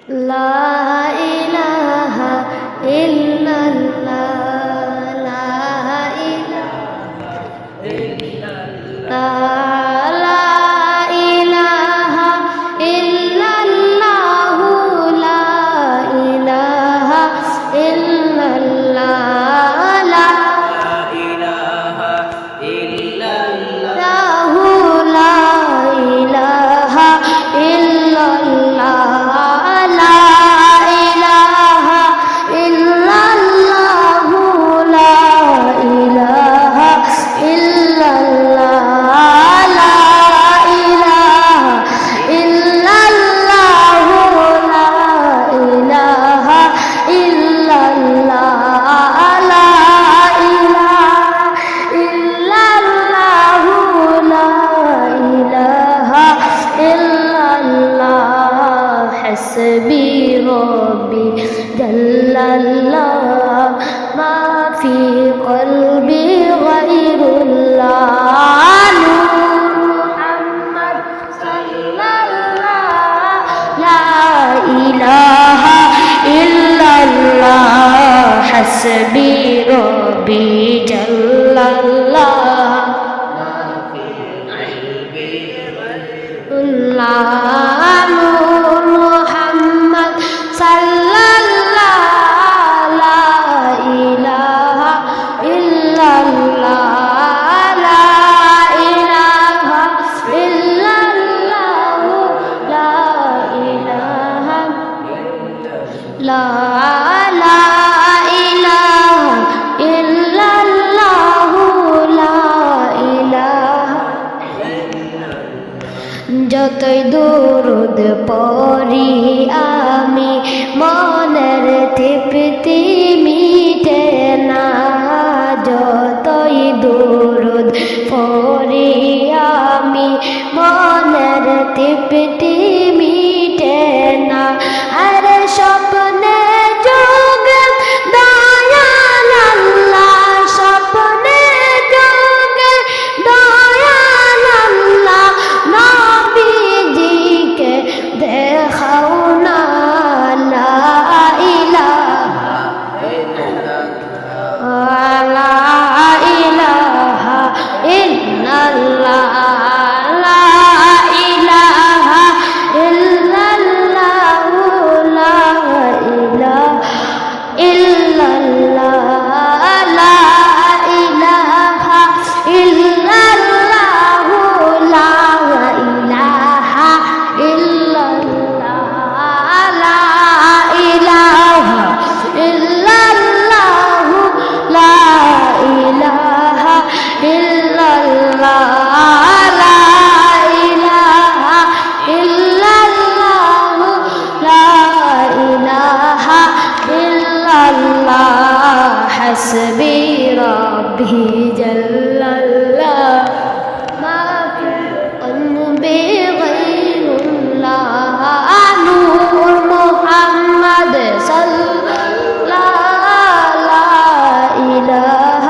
লা ইলাহা ইল্লাল্লাহ লা ইলাহা ইল্লাল্লাহ লা ইলাহা ইল্লাল্লাহ লা ইলাহা ইল্লাল্লাহ লা ইলাহা ইল্লাল্লাহ লা ইলাহা ইল্লাল্লাহ حسبي ربي جل الله ما في قلبي غير الله محمد صلى الله لا إله إلا الله حسبي ربي جل الله ما في قلبي غير الله لا لا إله إلا الله لا إله যতই দরুদ পড়ি আমি মনের তৃপ্তি মিটে না যতই দরুদ পড়ি আমি মনের তৃপ্তি মিটে না আর স্বপ্নে যোগে দয়াল আল্লাহ স্বপ্নে যোগে দয়াল আল্লাহ নবীজিকে দেখাও না লা ইলাহা ইল্লাল্লাহ লা ইলাহা ইল্লাল্লাহ حسبي ربي جل الله ما في قلبي غير الله نور محمد صلى الله لا إله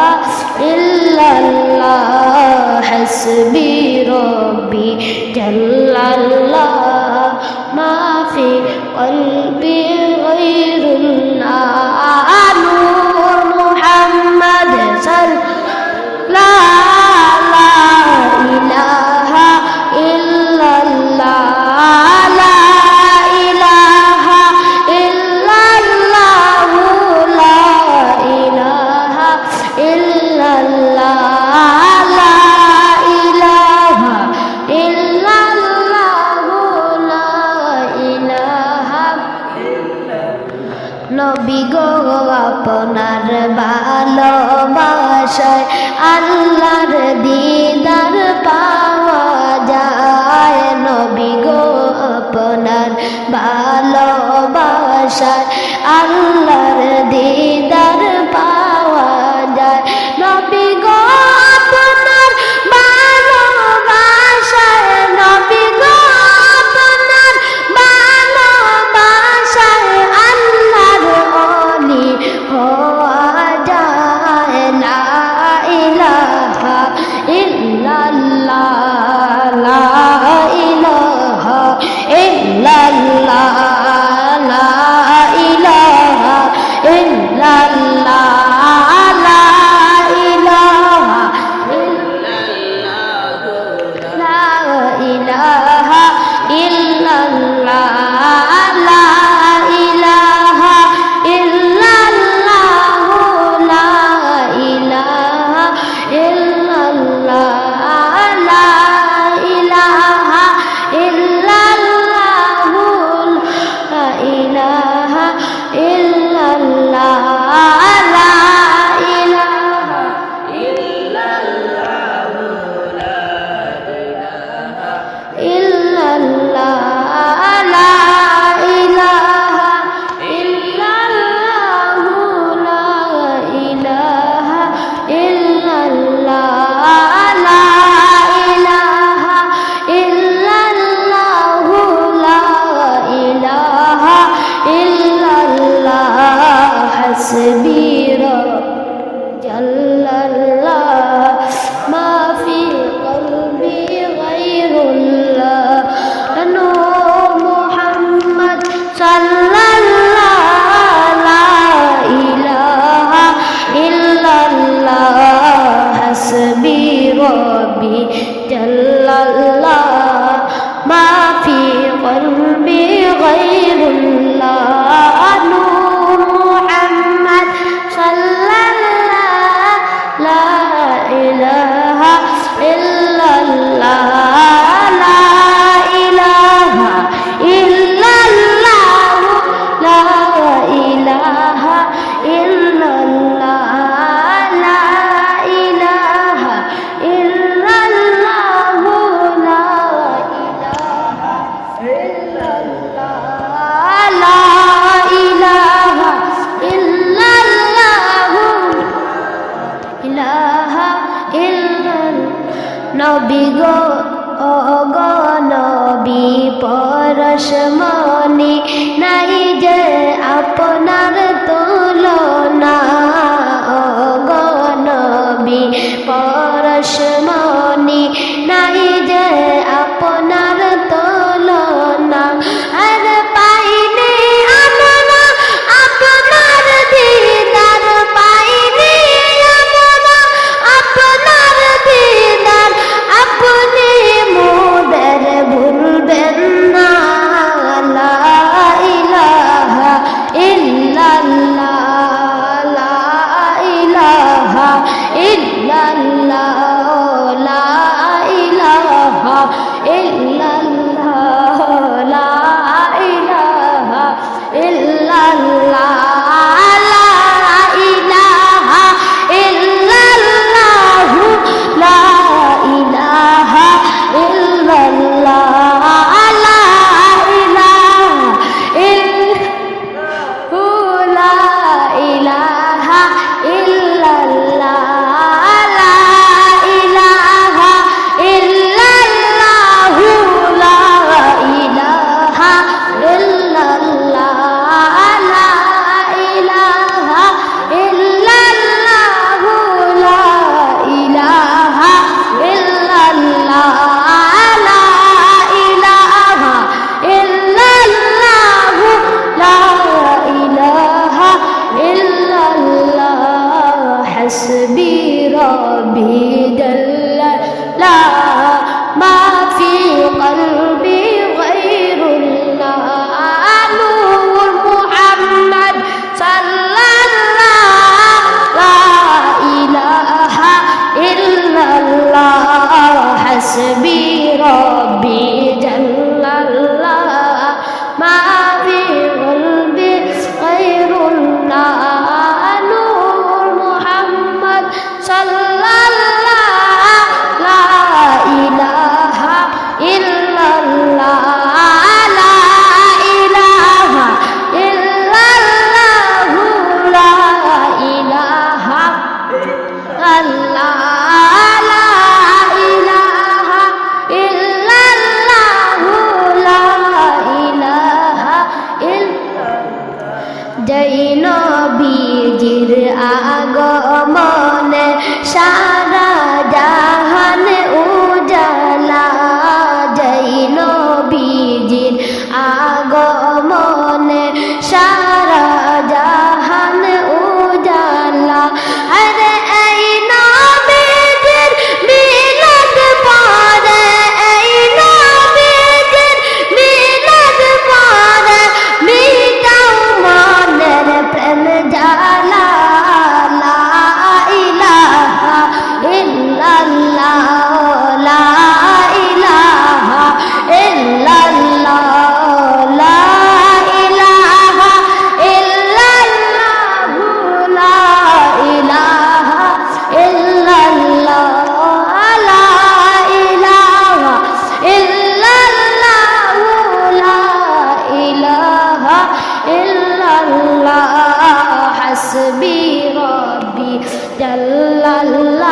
إلا الله حسبي ربي جل الله ما في قلبي غير الله لا لا إله إلا الله لا إله إلا الله لا إله إلا الله لا إله إلا الله لا إله নবী গো আপনার ভালোবাসায় আল্লাহর দিদার পাওয়া যায় নবী গো আপনার ভালোবাসায় আল্লাহর দিদার পাওয়া যায় নবী গো আপনার ভালোবাসায় নবী গো আপনার ভালোবাসায় আল্লাহর ওলি হওয়া যায় লা ইলাহা ইল্লাল্লাহ লা ইলাহা ইল্লাল্লাহ নবী গো নবী পরশমণি নাই যে আপনার তুলনা গো নবী পরশমণি নাই যে আপনার তুলনা আর পাইনি আমরা আপনার দিদার পাইনি আমরা আপনার দিদার আপনি মোদের ভুলবেন না লা ইলাহা ইল্লাল্লাহ লা ইলাহা ইল্লাল্লাহ লা ইলাহা ইল্লাল্লাহ লা ইলাহা ইল্লাল্লাহ লা ইলাহা ইল্লাল্লাহ লা ইলাহা ইল্লাল্লাহ লা ইলাহা ইল্লাল্লাহ লা ইলাহা ইল্লাল্লাহ লা ইলাহা ইল্লাল্লাহ লা ইলাহা ইল্লাল্লাহ লা ইলাহা ইল্লাল্লাহ লা ইলাহা ইল্লাল্লাহ লা ইলাহা ইল্লাল্লাহ হাসবি রব্বি জাল্লাল্লাহ মা ফি কলবি গায়রুল্লাহ নূর মুহাম্মদ সাল্লাল্লাহ লা ইলাহা ইল্লাল্লাহ হাসবি রব্বি জাল্লাল্লাহ মা ফি কলবি গায়রুল্লাহ নূর মুহাম্মদ সাল্লাল্লাহ লা ইলাহা ইল্লাল্লাহ লা ইলাহা ইল্লাল্লাহ লা ইলাহা আল্লাহ লা ইলাহা ইল্লাল্লাহ লা ইলাহা যেই নবীজির আগমনে সারা জাহান উজালা যেই নবীজির আগমনে সারা জাহান উজালা আরে এই নবীজির মিলাদ পড়ে এই নবীজির মিলাদ পড়ে মিটাও মনের প্রেম জ্বালা লা ইলাহা ইল্লাল্লাহ লা ইলাহা ইল্লাল্লাহ লা ইলাহা ইল্লাল্লাহ লা ইলাহা ইল্লাল্লাহ লা ইলাহা ইল্লাল্লাহ লা ইলাহা ইল্লাল্লাহ হাসবি রব্বি জাল্লাল্লাহ